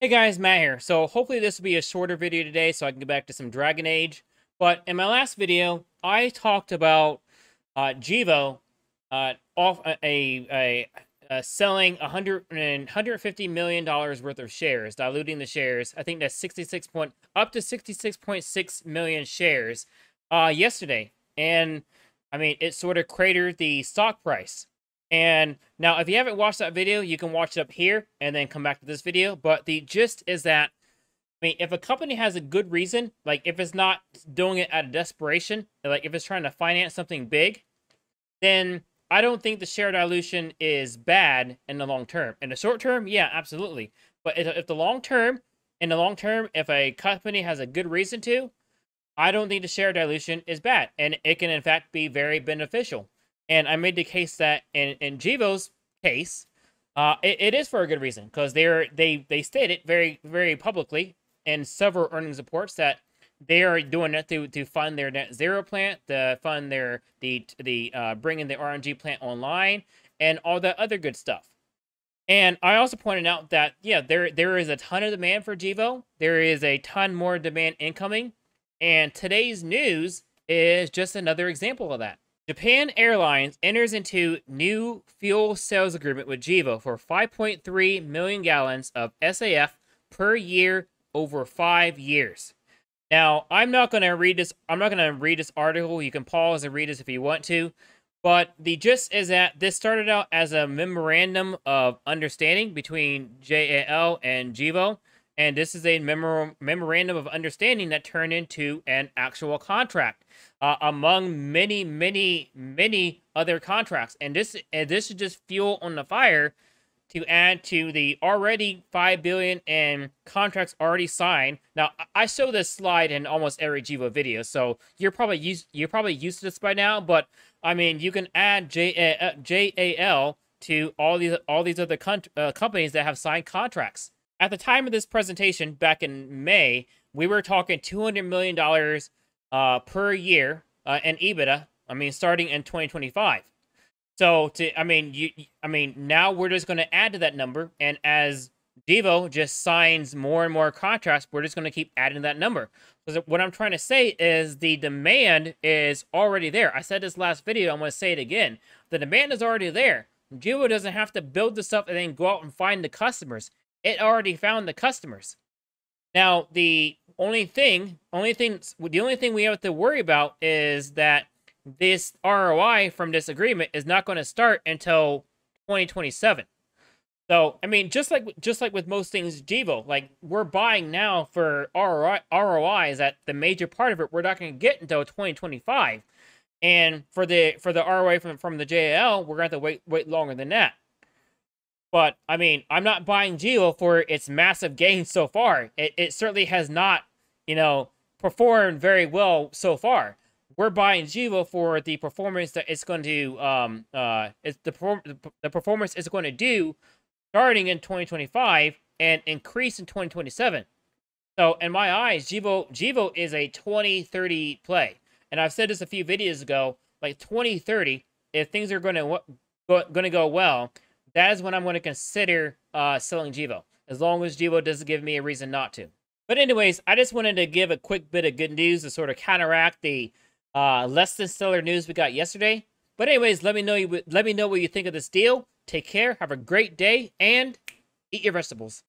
Hey guys, Matt here. So hopefully this will be a shorter video today so I can get back to some Dragon Age. But in my last video, I talked about Gevo off selling $150 million worth of shares, diluting the shares. I think that's up to 66.6 million shares yesterday. And I mean, it sort of cratered the stock price. And now, if you haven't watched that video, you can watch it up here and then come back to this video. But the gist is that, I mean, if a company has a good reason, like if it's not doing it out of desperation, like if it's trying to finance something big, then I don't think the share dilution is bad in the long term. In the short term, yeah, absolutely. But if the long term, in the long term, if a company has a good reason to, I don't think the share dilution is bad, and it can in fact be very beneficial. And I made the case that in Gevo's case, it is for a good reason because they stated very publicly in several earnings reports that they are doing it to fund their net zero plant, to fund their bringing the RNG plant online, and all that other good stuff. And I also pointed out that yeah, there is a ton of demand for Gevo. There is a ton more demand incoming. And today's news is just another example of that. Japan Airlines enters into new fuel sales agreement with Gevo for 5.3 million gallons of SAF per year over 5 years. Now, I'm not going to read this article. You can pause and read this if you want to. But the gist is that this started out as a memorandum of understanding between JAL and Gevo. And this is a memorandum of understanding that turned into an actual contract among many other contracts. And this is just fuel on the fire to add to the already $5 billion in contracts already signed. Now, I show this slide in almost every Gevo video, so you're probably used to this by now. But I mean, you can add JAL to all these other companies that have signed contracts. At the time of this presentation, back in May, we were talking $200 million per year in EBITDA. I mean, starting in 2025. So, now we're just going to add to that number, and as Gevo just signs more and more contracts, we're just going to keep adding that number. Because what I'm trying to say is the demand is already there. I said this last video, I'm going to say it again. The demand is already there. Gevo doesn't have to build the stuff and then go out and find the customers. It already found the customers. Now, the only thing we have to worry about is that this ROI from this agreement is not going to start until 2027. So, I mean, just like with most things, Gevo, like we're buying now for ROIs that the major part of it we're not going to get until 2025, and for the ROI from the JL, we're going to have to wait longer than that. But, I mean, I'm not buying Gevo for its massive gains so far. It certainly has not, performed very well so far. We're buying Gevo for the performance that it's going to, the performance it's going to do starting in 2025 and increase in 2027. So, in my eyes, Gevo is a 2030 play. And I've said this a few videos ago, like 2030, if things are going to go well, that is when I'm going to consider selling Gevo, as long as Gevo doesn't give me a reason not to. But anyways, I just wanted to give a quick bit of good news to sort of counteract the less than stellar news we got yesterday. But anyways, let me know what you think of this deal. Take care, have a great day, and eat your vegetables.